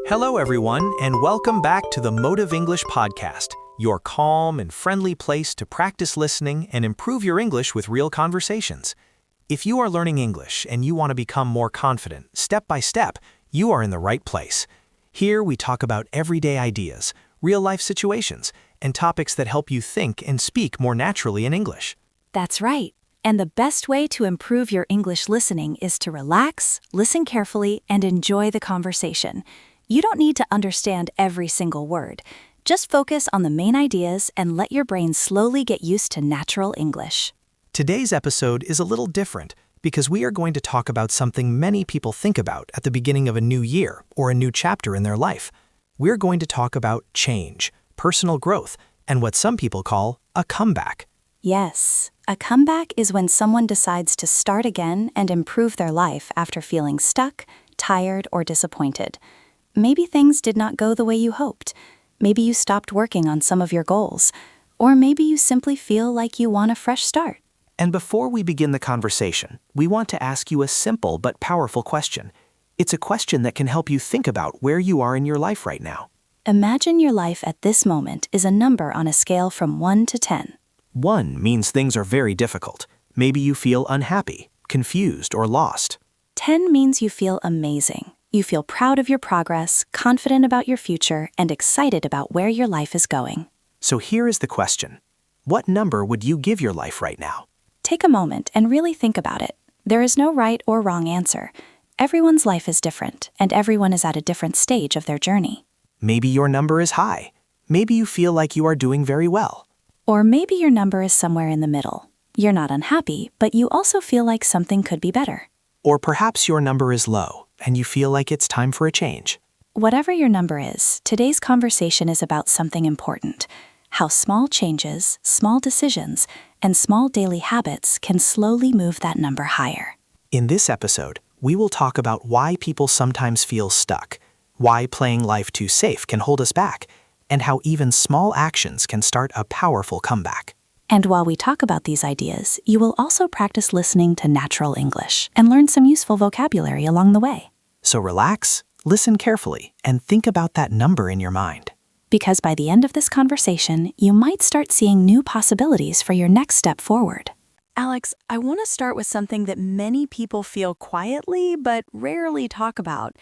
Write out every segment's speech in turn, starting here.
Hello, everyone, and welcome back to the Motive English podcast, your calm and friendly place to practice listening and improve your English with real conversations. If you are learning English and you want to become more confident, step by step, you are in the right place. Here we talk about everyday ideas, real-life situations, and topics that help you think and speak more naturally in English. That's right. And the best way to improve your English listening is to relax, listen carefully, and enjoy the conversation. You don't need to understand every single word. Just focus on the main ideas and let your brain slowly get used to natural English. Today's episode is a little different because we are going to talk about something many people think about at the beginning of a new year or a new chapter in their life. We're going to talk about change, personal growth, and what some people call a comeback. Yes, a comeback is when someone decides to start again and improve their life after feeling stuck, tired, or disappointed. Maybe things did not go the way you hoped. Maybe you stopped working on some of your goals. Or maybe you simply feel like you want a fresh start. And before we begin the conversation, we want to ask you a simple but powerful question. It's a question that can help you think about where you are in your life right now. Imagine your life at this moment is a number on a scale from 1 to 10. 1 means things are very difficult. Maybe you feel unhappy, confused, or lost. 10 means you feel amazing. You feel proud of your progress, confident about your future, and excited about where your life is going. So here is the question. What number would you give your life right now? Take a moment and really think about it. There is no right or wrong answer. Everyone's life is different, and everyone is at a different stage of their journey. Maybe your number is high. Maybe you feel like you are doing very well. Or maybe your number is somewhere in the middle. You're not unhappy, but you also feel like something could be better. Or perhaps your number is low, and you feel like it's time for a change. Whatever your number is, today's conversation is about something important. How small changes, small decisions, and small daily habits can slowly move that number higher. In this episode, we will talk about why people sometimes feel stuck, why playing life too safe can hold us back, and how even small actions can start a powerful comeback. And while we talk about these ideas, you will also practice listening to natural English and learn some useful vocabulary along the way. So relax, listen carefully, and think about that number in your mind. Because by the end of this conversation, you might start seeing new possibilities for your next step forward. Alex, I want to start with something that many people feel quietly but rarely talk about.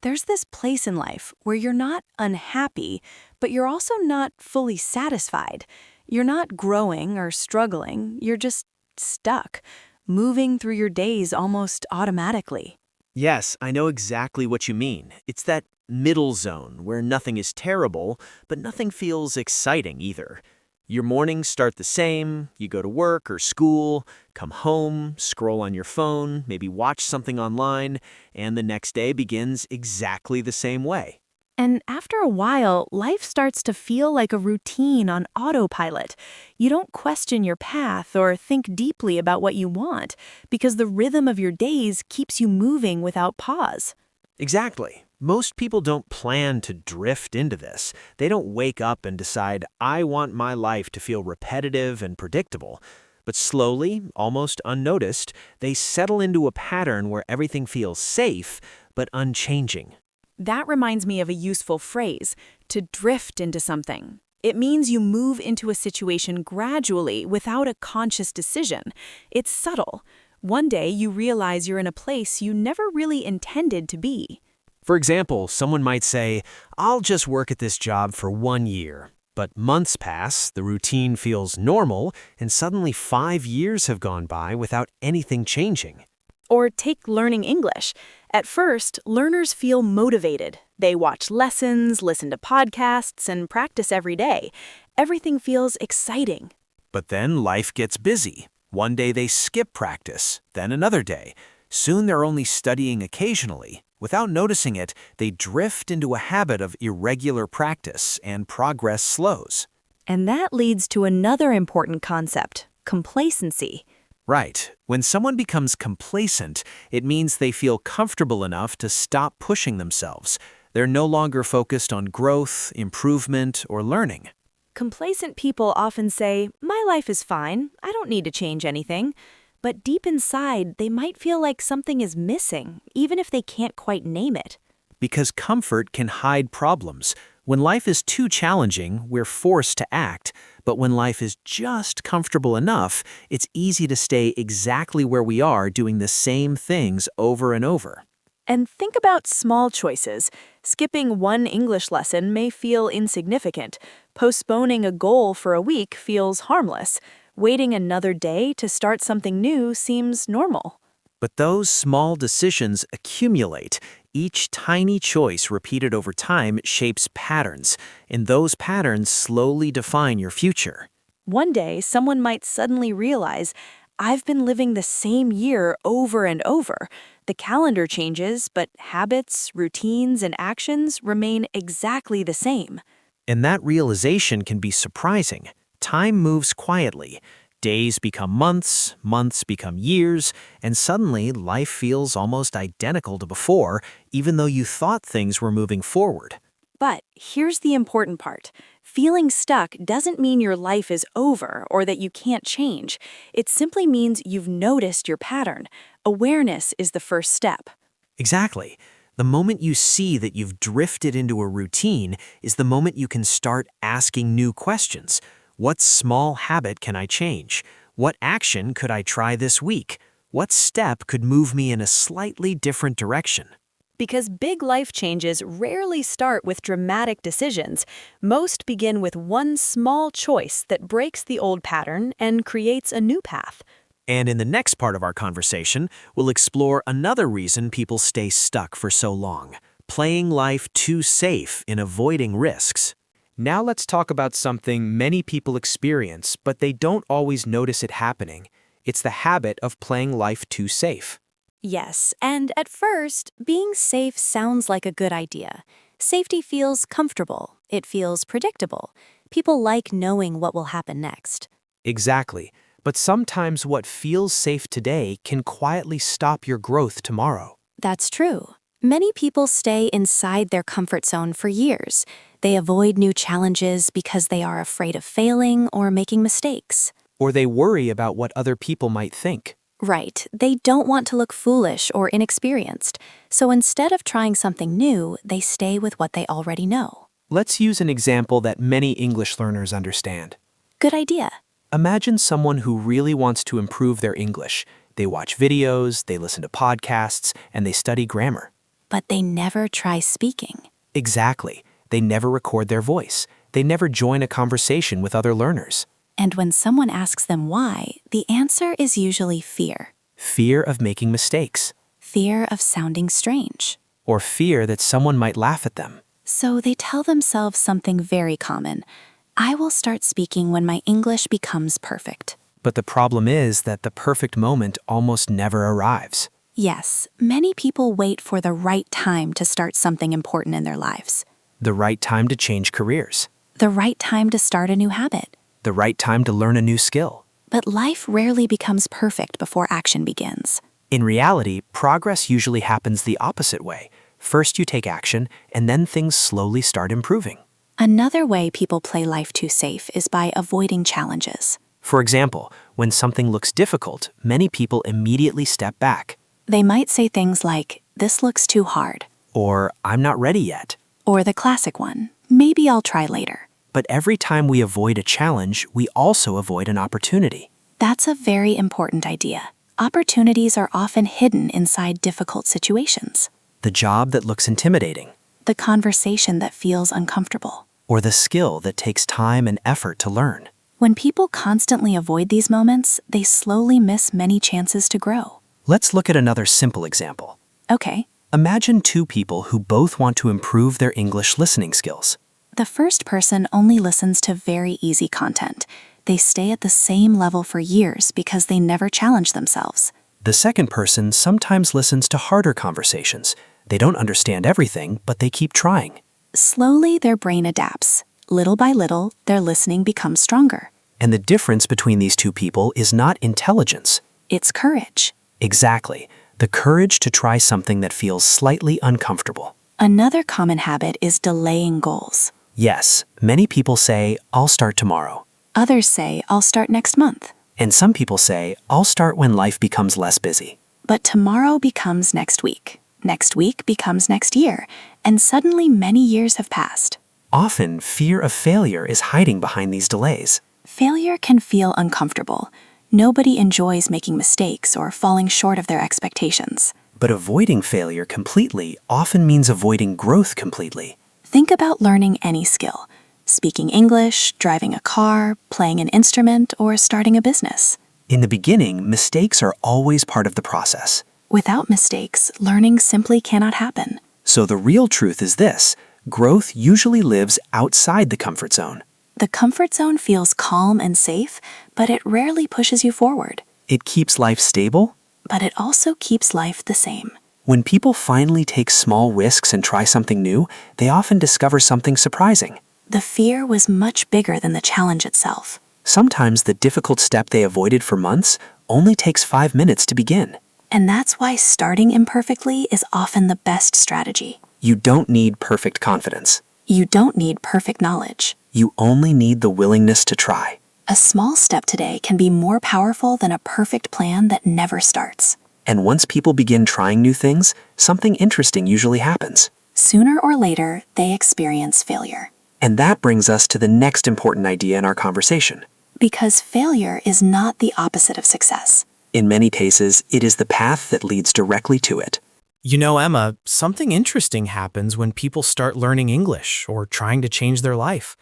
There's this place in life where you're not unhappy, but you're also not fully satisfied. You're not growing or struggling, you're just stuck, moving through your days almost automatically. Yes, I know exactly what you mean. It's that middle zone where nothing is terrible, but nothing feels exciting either. Your mornings start the same, you go to work or school, come home, scroll on your phone, maybe watch something online, and the next day begins exactly the same way. And after a while, life starts to feel like a routine on autopilot. You don't question your path or think deeply about what you want, because the rhythm of your days keeps you moving without pause. Exactly. Most people don't plan to drift into this. They don't wake up and decide, I want my life to feel repetitive and predictable. But slowly, almost unnoticed, they settle into a pattern where everything feels safe, but unchanging. That reminds me of a useful phrase, to drift into something. It means you move into a situation gradually without a conscious decision. It's subtle. One day you realize you're in a place you never really intended to be. For example, someone might say, I'll just work at this job for 1 year. But months pass, the routine feels normal, and suddenly 5 years have gone by without anything changing. Or take learning English. At first, learners feel motivated. They watch lessons, listen to podcasts, and practice every day. Everything feels exciting. But then life gets busy. One day they skip practice, then another day. Soon they're only studying occasionally. Without noticing it, they drift into a habit of irregular practice, and progress slows. And that leads to another important concept, complacency. Right. When someone becomes complacent, it means they feel comfortable enough to stop pushing themselves. They're no longer focused on growth, improvement, or learning. Complacent people often say, my life is fine, I don't need to change anything. But deep inside, they might feel like something is missing, even if they can't quite name it. because comfort can hide problems. When life is too challenging, we're forced to act. But when life is just comfortable enough, it's easy to stay exactly where we are doing the same things over and over. And think about small choices. Skipping one English lesson may feel insignificant. Postponing a goal for a week feels harmless. Waiting another day to start something new seems normal. But those small decisions accumulate. Each tiny choice repeated over time shapes patterns, and those patterns slowly define your future. One day, someone might suddenly realize, I've been living the same year over and over. The calendar changes, but habits, routines, and actions remain exactly the same. And that realization can be surprising. Time moves quietly. Days become months, months become years, and suddenly life feels almost identical to before, even though you thought things were moving forward. But here's the important part. Feeling stuck doesn't mean your life is over or that you can't change. It simply means you've noticed your pattern. Awareness is the first step. Exactly. The moment you see that you've drifted into a routine is the moment you can start asking new questions. What small habit can I change? What action could I try this week? What step could move me in a slightly different direction? Because big life changes rarely start with dramatic decisions. Most begin with one small choice that breaks the old pattern and creates a new path. And in the next part of our conversation, we'll explore another reason people stay stuck for so long: playing life too safe in avoiding risks. Now let's talk about something many people experience, but they don't always notice it happening. It's the habit of playing life too safe. Yes, and at first, being safe sounds like a good idea. Safety feels comfortable. It feels predictable. People like knowing what will happen next. Exactly. But sometimes what feels safe today can quietly stop your growth tomorrow. That's true. Many people stay inside their comfort zone for years. They avoid new challenges because they are afraid of failing or making mistakes. Or they worry about what other people might think. Right, they don't want to look foolish or inexperienced. So instead of trying something new, they stay with what they already know. Let's use an example that many English learners understand. Good idea. Imagine someone who really wants to improve their English. They watch videos, they listen to podcasts, and they study grammar. But they never try speaking. Exactly. They never record their voice. They never join a conversation with other learners. And when someone asks them why, the answer is usually fear. Fear of making mistakes. Fear of sounding strange. Or fear that someone might laugh at them. So they tell themselves something very common. I will start speaking when my English becomes perfect. But the problem is that the perfect moment almost never arrives. Yes, many people wait for the right time to start something important in their lives. The right time to change careers. The right time to start a new habit. The right time to learn a new skill. But life rarely becomes perfect before action begins. In reality, progress usually happens the opposite way. First you take action, and then things slowly start improving. Another way people play life too safe is by avoiding challenges. For example, when something looks difficult, many people immediately step back. They might say things like, "This looks too hard." Or, "I'm not ready yet." Or the classic one, "Maybe I'll try later." But every time we avoid a challenge, we also avoid an opportunity. That's a very important idea. Opportunities are often hidden inside difficult situations. The job that looks intimidating. The conversation that feels uncomfortable. Or the skill that takes time and effort to learn. When people constantly avoid these moments, they slowly miss many chances to grow. Let's look at another simple example. Okay, Imagine two people who both want to improve their English listening skills. the first person only listens to very easy content. They stay at the same level for years because they never challenge themselves. The second person sometimes listens to harder conversations. They don't understand everything, but they keep trying. Slowly, their brain adapts. Little by little, their listening becomes stronger. And the difference between these two people is not intelligence. It's courage. Exactly. The courage to try something that feels slightly uncomfortable. Another common habit is delaying goals. Yes, many people say, "I'll start tomorrow." Others say, "I'll start next month." And some people say, "I'll start when life becomes less busy." But tomorrow becomes next week. Next week becomes next year, and suddenly many years have passed. Often, fear of failure is hiding behind these delays. Failure can feel uncomfortable. Nobody enjoys making mistakes or falling short of their expectations. But avoiding failure completely often means avoiding growth completely. Think about learning any skill: speaking English, driving a car, playing an instrument, or starting a business. In the beginning, mistakes are always part of the process. Without mistakes, learning simply cannot happen. So the real truth is this: growth usually lives outside the comfort zone. The comfort zone feels calm and safe, but it rarely pushes you forward. It keeps life stable. But it also keeps life the same. When people finally take small risks and try something new, they often discover something surprising. The fear was much bigger than the challenge itself. Sometimes the difficult step they avoided for months only takes 5 minutes to begin. And that's why starting imperfectly is often the best strategy. You don't need perfect confidence. You don't need perfect knowledge. You only need the willingness to try. A small step today can be more powerful than a perfect plan that never starts. And once people begin trying new things, something interesting usually happens. Sooner or later, they experience failure. And that brings us to the next important idea in our conversation. Because failure is not the opposite of success. In many cases, it is the path that leads directly to it. You know, Emma, something interesting happens when people start learning English or trying to change their life.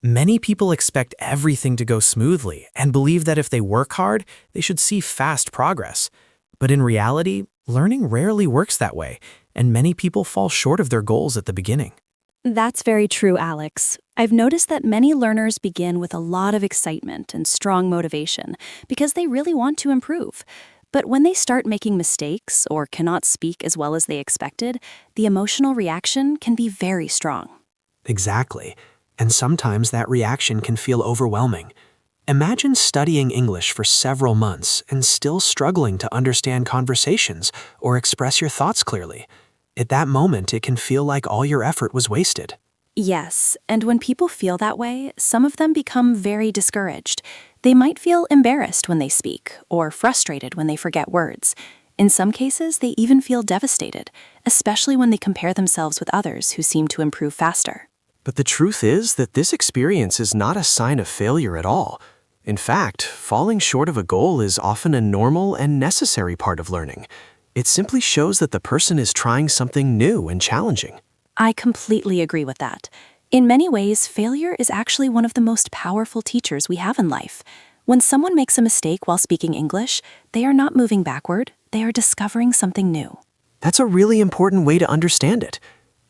Many people expect everything to go smoothly and believe that if they work hard, they should see fast progress. But in reality, learning rarely works that way, and many people fall short of their goals at the beginning. That's very true, Alex. I've noticed that many learners begin with a lot of excitement and strong motivation because they really want to improve. But when they start making mistakes or cannot speak as well as they expected, the emotional reaction can be very strong. Exactly. And sometimes that reaction can feel overwhelming. Imagine studying English for several months and still struggling to understand conversations or express your thoughts clearly. At that moment, it can feel like all your effort was wasted. Yes, and when people feel that way, some of them become very discouraged. They might feel embarrassed when they speak or frustrated when they forget words. In some cases, they even feel devastated, especially when they compare themselves with others who seem to improve faster. But the truth is that this experience is not a sign of failure at all. In fact, falling short of a goal is often a normal and necessary part of learning. It simply shows that the person is trying something new and challenging. I completely agree with that. In many ways, failure is actually one of the most powerful teachers we have in life. When someone makes a mistake while speaking English, they are not moving backward, they are discovering something new. That's a really important way to understand it.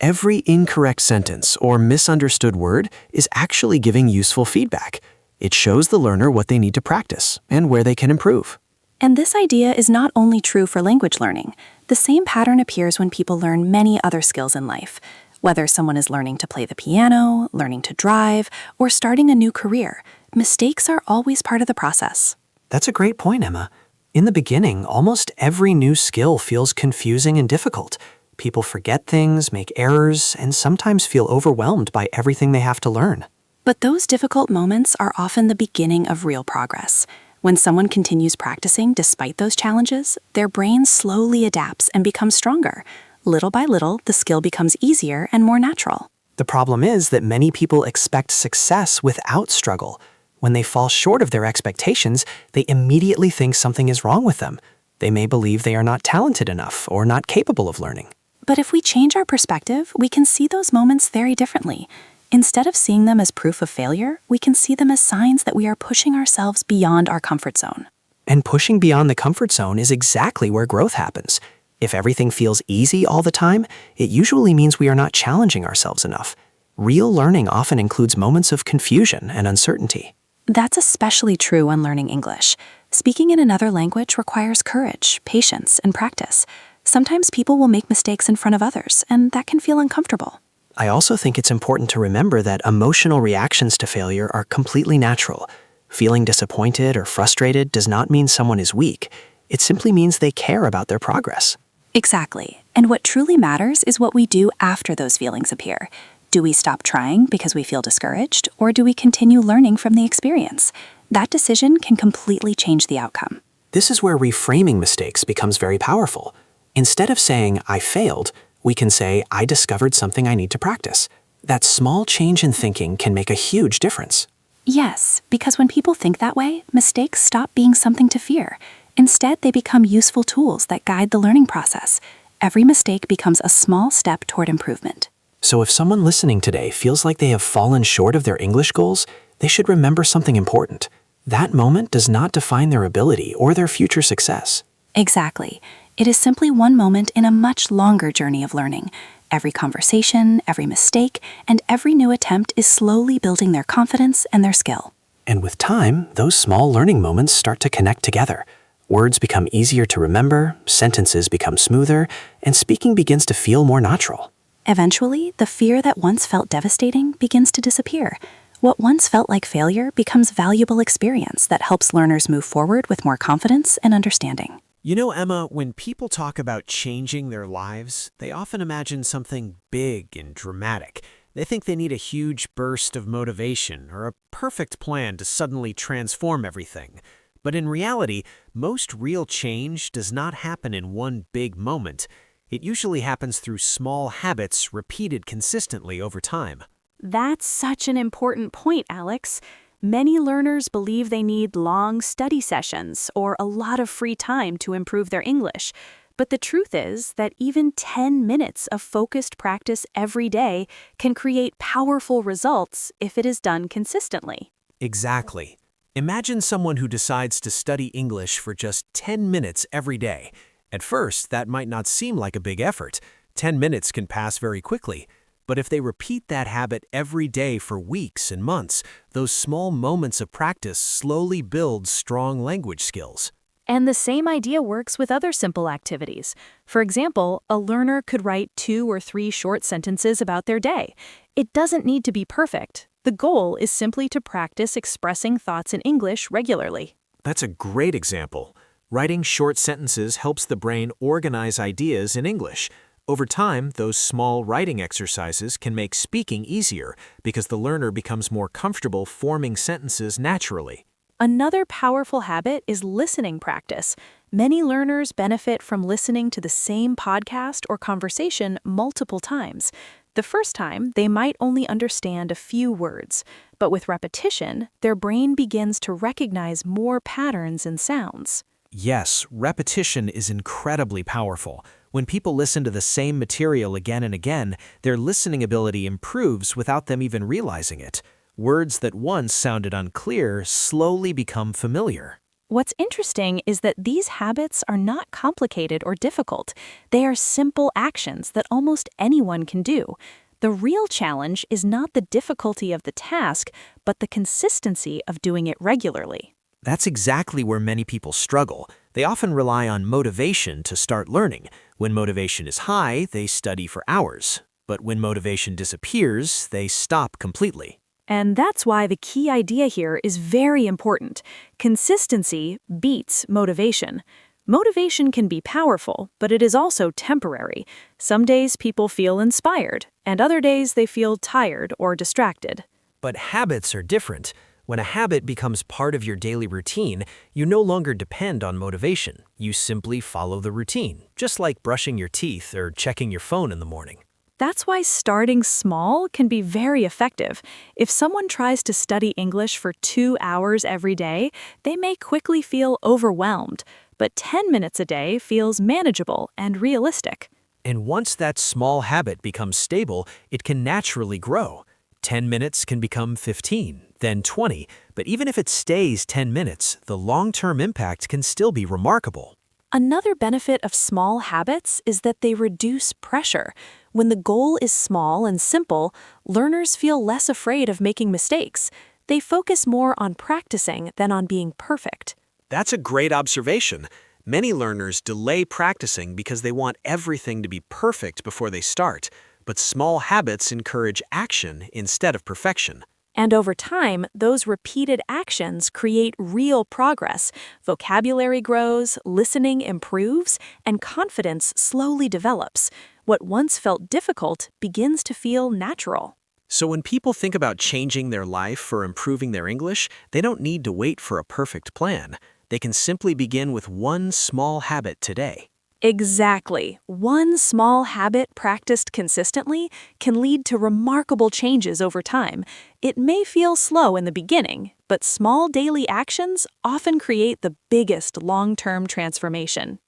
Every incorrect sentence or misunderstood word is actually giving useful feedback. It shows the learner what they need to practice and where they can improve. And this idea is not only true for language learning. The same pattern appears when people learn many other skills in life. Whether someone is learning to play the piano, learning to drive, or starting a new career, mistakes are always part of the process. That's a great point, Emma. In the beginning, almost every new skill feels confusing and difficult. People forget things, make errors, and sometimes feel overwhelmed by everything they have to learn. But those difficult moments are often the beginning of real progress. When someone continues practicing despite those challenges, their brain slowly adapts and becomes stronger. Little by little, the skill becomes easier and more natural. The problem is that many people expect success without struggle. When they fall short of their expectations, they immediately think something is wrong with them. They may believe they are not talented enough or not capable of learning. But if we change our perspective, we can see those moments very differently. Instead of seeing them as proof of failure, we can see them as signs that we are pushing ourselves beyond our comfort zone. And pushing beyond the comfort zone is exactly where growth happens. If everything feels easy all the time, it usually means we are not challenging ourselves enough. Real learning often includes moments of confusion and uncertainty. That's especially true when learning English. Speaking in another language requires courage, patience, and practice. Sometimes people will make mistakes in front of others, and that can feel uncomfortable. I also think it's important to remember that emotional reactions to failure are completely natural. Feeling disappointed or frustrated does not mean someone is weak. It simply means they care about their progress. Exactly. And what truly matters is what we do after those feelings appear. Do we stop trying because we feel discouraged, or do we continue learning from the experience? That decision can completely change the outcome. This is where reframing mistakes becomes very powerful. Instead of saying, I failed, we can say, I discovered something I need to practice. That small change in thinking can make a huge difference. Yes, because when people think that way, mistakes stop being something to fear. Instead, they become useful tools that guide the learning process. Every mistake becomes a small step toward improvement. So if someone listening today feels like they have fallen short of their English goals, they should remember something important. That moment does not define their ability or their future success. Exactly. It is simply one moment in a much longer journey of learning. Every conversation, every mistake, and every new attempt is slowly building their confidence and their skill. And with time, those small learning moments start to connect together. Words become easier to remember, sentences become smoother, and speaking begins to feel more natural. Eventually, the fear that once felt devastating begins to disappear. What once felt like failure becomes valuable experience that helps learners move forward with more confidence and understanding. You know, Emma, when people talk about changing their lives, they often imagine something big and dramatic. They think they need a huge burst of motivation or a perfect plan to suddenly transform everything. But in reality, most real change does not happen in one big moment. It usually happens through small habits repeated consistently over time. That's such an important point, Alex. Many learners believe they need long study sessions or a lot of free time to improve their English. But the truth is that even 10 minutes of focused practice every day can create powerful results if it is done consistently. Exactly. Imagine someone who decides to study English for just 10 minutes every day. At first, that might not seem like a big effort. 10 minutes can pass very quickly. But if they repeat that habit every day for weeks and months, those small moments of practice slowly build strong language skills. And the same idea works with other simple activities. For example, a learner could write 2 or 3 short sentences about their day. It doesn't need to be perfect. The goal is simply to practice expressing thoughts in English regularly. That's a great example. Writing short sentences helps the brain organize ideas in English. Over time, those small writing exercises can make speaking easier because the learner becomes more comfortable forming sentences naturally. Another powerful habit is listening practice. Many learners benefit from listening to the same podcast or conversation multiple times. The first time, they might only understand a few words, but with repetition, their brain begins to recognize more patterns and sounds. Yes, repetition is incredibly powerful. When people listen to the same material again and again, their listening ability improves without them even realizing it. Words that once sounded unclear slowly become familiar. What's interesting is that these habits are not complicated or difficult. They are simple actions that almost anyone can do. The real challenge is not the difficulty of the task, but the consistency of doing it regularly. That's exactly where many people struggle. They often rely on motivation to start learning. When motivation is high, they study for hours. But when motivation disappears, they stop completely. And that's why the key idea here is very important. Consistency beats motivation. Motivation can be powerful, but it is also temporary. Some days people feel inspired, and other days they feel tired or distracted. But habits are different. When a habit becomes part of your daily routine, you no longer depend on motivation. You simply follow the routine, just like brushing your teeth or checking your phone in the morning. That's why starting small can be very effective. If someone tries to study English for 2 hours every day, they may quickly feel overwhelmed, but 10 minutes a day feels manageable and realistic. And once that small habit becomes stable, it can naturally grow. 10 minutes can become 15, then 20, but even if it stays 10 minutes, the long-term impact can still be remarkable. Another benefit of small habits is that they reduce pressure. When the goal is small and simple, learners feel less afraid of making mistakes. They focus more on practicing than on being perfect. That's a great observation. Many learners delay practicing because they want everything to be perfect before they start, but small habits encourage action instead of perfection. And over time, those repeated actions create real progress. Vocabulary grows, listening improves, and confidence slowly develops. What once felt difficult begins to feel natural. So when people think about changing their life or improving their English, they don't need to wait for a perfect plan. They can simply begin with one small habit today. Exactly. One small habit practiced consistently can lead to remarkable changes over time. It may feel slow in the beginning, but small daily actions often create the biggest long-term transformation.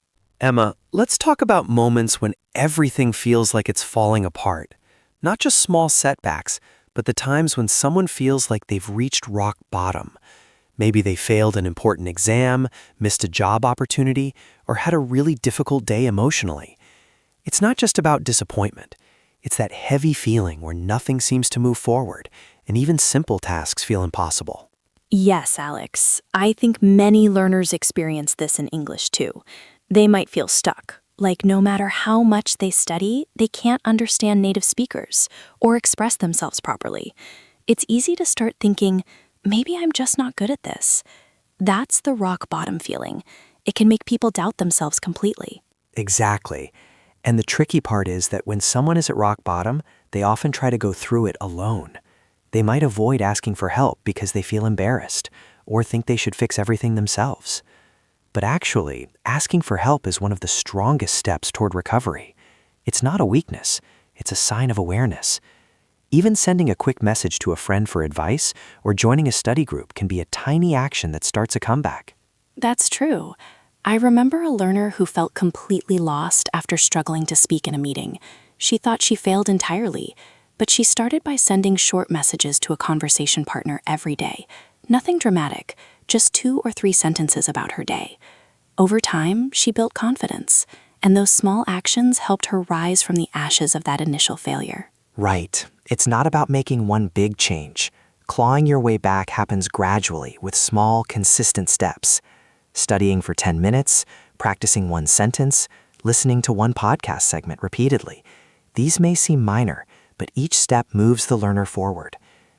Emma, let's talk about moments when everything feels like it's falling apart. Not just small setbacks, but the times when someone feels like they've reached rock bottom. Maybe they failed an important exam, missed a job opportunity, or had a really difficult day emotionally. It's not just about disappointment. It's that heavy feeling where nothing seems to move forward, and even simple tasks feel impossible. Yes, Alex. I think many learners experience this in English too. They might feel stuck, like no matter how much they study, they can't understand native speakers or express themselves properly. It's easy to start thinking, maybe I'm just not good at this. That's the rock bottom feeling. It can make people doubt themselves completely. Exactly. And the tricky part is that when someone is at rock bottom, they often try to go through it alone. They might avoid asking for help because they feel embarrassed or think they should fix everything themselves. But actually, asking for help is one of the strongest steps toward recovery. It's not a weakness, it's a sign of awareness. Even sending a quick message to a friend for advice or joining a study group can be a tiny action that starts a comeback. That's true. I remember a learner who felt completely lost after struggling to speak in a meeting. She thought she failed entirely, but she started by sending short messages to a conversation partner every day. Nothing dramatic, just 2 or 3 sentences about her day. Over time, she built confidence, and those small actions helped her rise from the ashes of that initial failure. Right. It's not about making one big change. Clawing your way back happens gradually with small, consistent steps. Studying for 10 minutes, practicing one sentence, listening to one podcast segment repeatedly. These may seem minor, but each step moves the learner forward.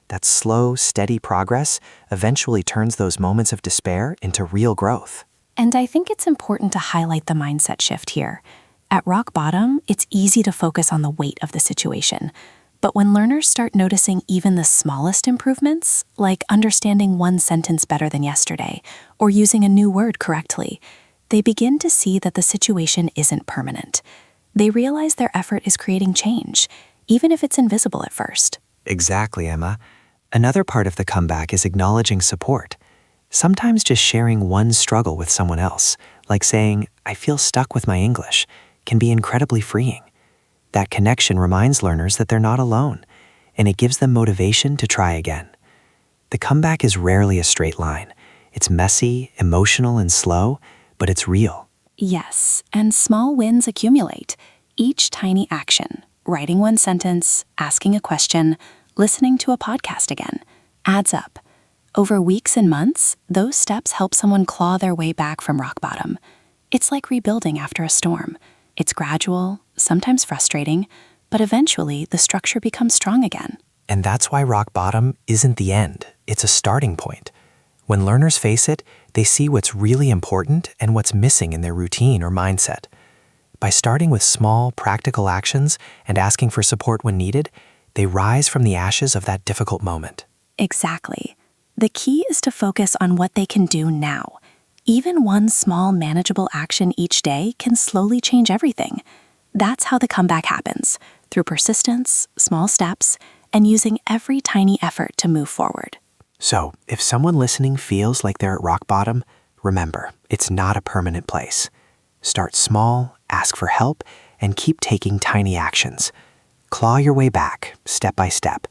That slow, steady progress eventually turns those moments of despair into real growth. And I think it's important to highlight the mindset shift here. At rock bottom, it's easy to focus on the weight of the situation. But when learners start noticing even the smallest improvements, like understanding one sentence better than yesterday, or using a new word correctly, they begin to see that the situation isn't permanent. They realize their effort is creating change, even if it's invisible at first. Exactly, Emma. Another part of the comeback is acknowledging support. Sometimes just sharing one struggle with someone else, like saying, "I feel stuck with my English," can be incredibly freeing. That connection reminds learners that they're not alone, and it gives them motivation to try again. The comeback is rarely a straight line. It's messy, emotional, and slow, but it's real. Yes, and small wins accumulate. Each tiny action, writing one sentence, asking a question, listening to a podcast again, adds up. Over weeks and months, those steps help someone claw their way back from rock bottom. It's like rebuilding after a storm. It's gradual, sometimes frustrating, but eventually the structure becomes strong again. And that's why rock bottom isn't the end. It's a starting point. When learners face it, they see what's really important and what's missing in their routine or mindset. By starting with small, practical actions and asking for support when needed, they rise from the ashes of that difficult moment. Exactly. The key is to focus on what they can do now. Even one small, manageable action each day can slowly change everything. That's how the comeback happens, through persistence, small steps, and using every tiny effort to move forward. So, if someone listening feels like they're at rock bottom, remember, it's not a permanent place. Start small, ask for help, and keep taking tiny actions. Claw your way back, step by step,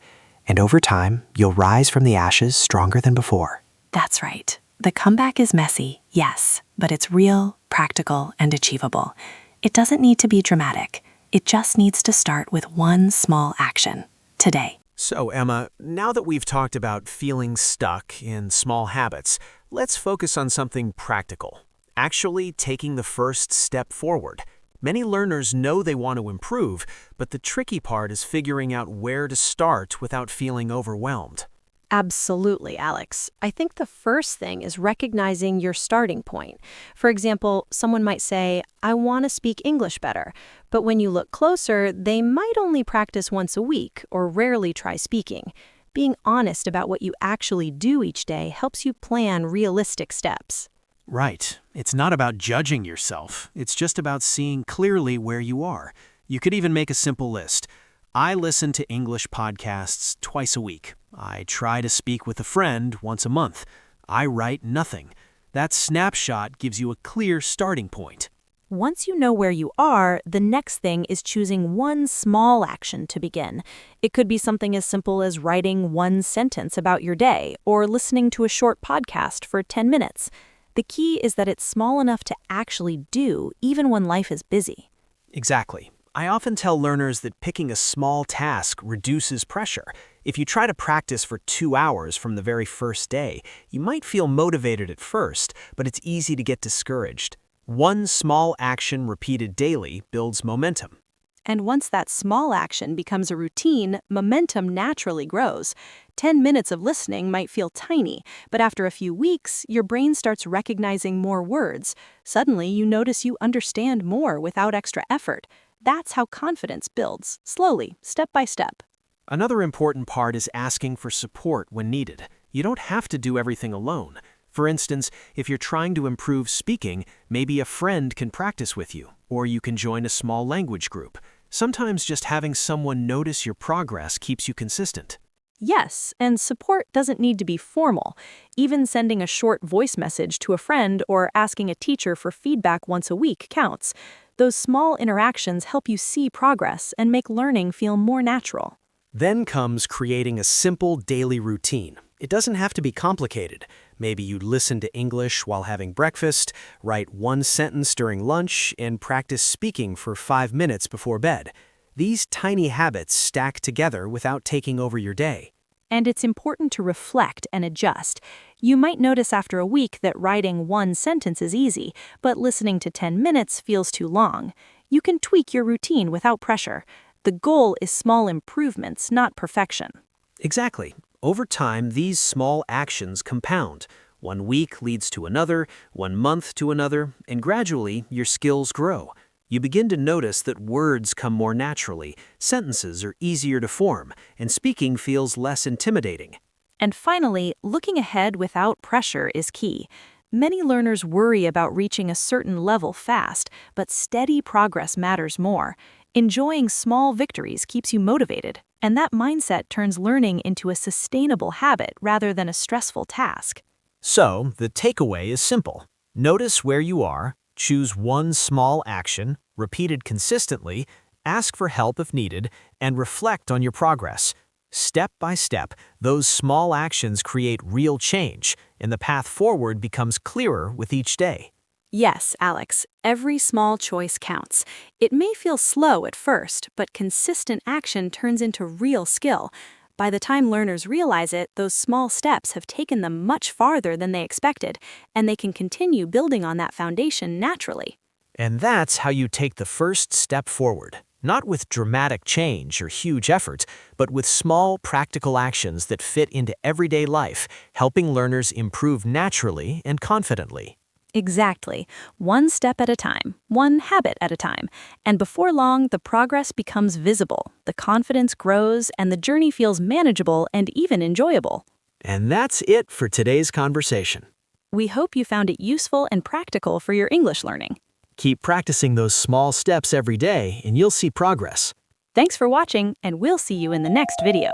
and over time, you'll rise from the ashes stronger than before. That's right. The comeback is messy, yes, but it's real, practical, and achievable. It doesn't need to be dramatic. It just needs to start with one small action. Today. So, Emma, now that we've talked about feeling stuck in small habits, let's focus on something practical. Actually taking the first step forward. Many learners know they want to improve, but the tricky part is figuring out where to start without feeling overwhelmed. Absolutely, Alex. I think the first thing is recognizing your starting point. For example, someone might say, "I want to speak English better," but when you look closer, they might only practice once a week or rarely try speaking. Being honest about what you actually do each day helps you plan realistic steps. Right. It's not about judging yourself. It's just about seeing clearly where you are. You could even make a simple list. I listen to English podcasts twice a week. I try to speak with a friend once a month. I write nothing. That snapshot gives you a clear starting point. Once you know where you are, the next thing is choosing one small action to begin. It could be something as simple as writing one sentence about your day or listening to a short podcast for 10 minutes. The key is that it's small enough to actually do, even when life is busy. Exactly. I often tell learners that picking a small task reduces pressure. If you try to practice for 2 hours from the very first day, you might feel motivated at first, but it's easy to get discouraged. One small action repeated daily builds momentum. And once that small action becomes a routine, momentum naturally grows. 10 minutes of listening might feel tiny, but after a few weeks, your brain starts recognizing more words. Suddenly, you notice you understand more without extra effort. That's how confidence builds, slowly, step by step. Another important part is asking for support when needed. You don't have to do everything alone. For instance, if you're trying to improve speaking, maybe a friend can practice with you, or you can join a small language group. Sometimes just having someone notice your progress keeps you consistent. Yes, and support doesn't need to be formal. Even sending a short voice message to a friend or asking a teacher for feedback once a week counts. Those small interactions help you see progress and make learning feel more natural. Then comes creating a simple daily routine. It doesn't have to be complicated. Maybe you listen to English while having breakfast, write one sentence during lunch, and practice speaking for 5 minutes before bed. These tiny habits stack together without taking over your day. And it's important to reflect and adjust. You might notice after a week that writing one sentence is easy, but listening to 10 minutes feels too long. You can tweak your routine without pressure. The goal is small improvements, not perfection. Exactly. Over time, these small actions compound. 1 week leads to another, 1 month to another, and gradually your skills grow. You begin to notice that words come more naturally, sentences are easier to form, and speaking feels less intimidating. And finally, looking ahead without pressure is key. Many learners worry about reaching a certain level fast, but steady progress matters more. Enjoying small victories keeps you motivated, and that mindset turns learning into a sustainable habit rather than a stressful task. So, the takeaway is simple. Notice where you are, choose one small action, repeated consistently, ask for help if needed, and reflect on your progress. Step by step, those small actions create real change, and the path forward becomes clearer with each day. Yes, Alex, every small choice counts. It may feel slow at first, but consistent action turns into real skill. By the time learners realize it, those small steps have taken them much farther than they expected, and they can continue building on that foundation naturally. And that's how you take the first step forward. Not with dramatic change or huge effort, but with small, practical actions that fit into everyday life, helping learners improve naturally and confidently. Exactly. One step at a time, one habit at a time. And before long, the progress becomes visible, the confidence grows, and the journey feels manageable and even enjoyable. And that's it for today's conversation. We hope you found it useful and practical for your English learning. Keep practicing those small steps every day, and you'll see progress. Thanks for watching, and we'll see you in the next video.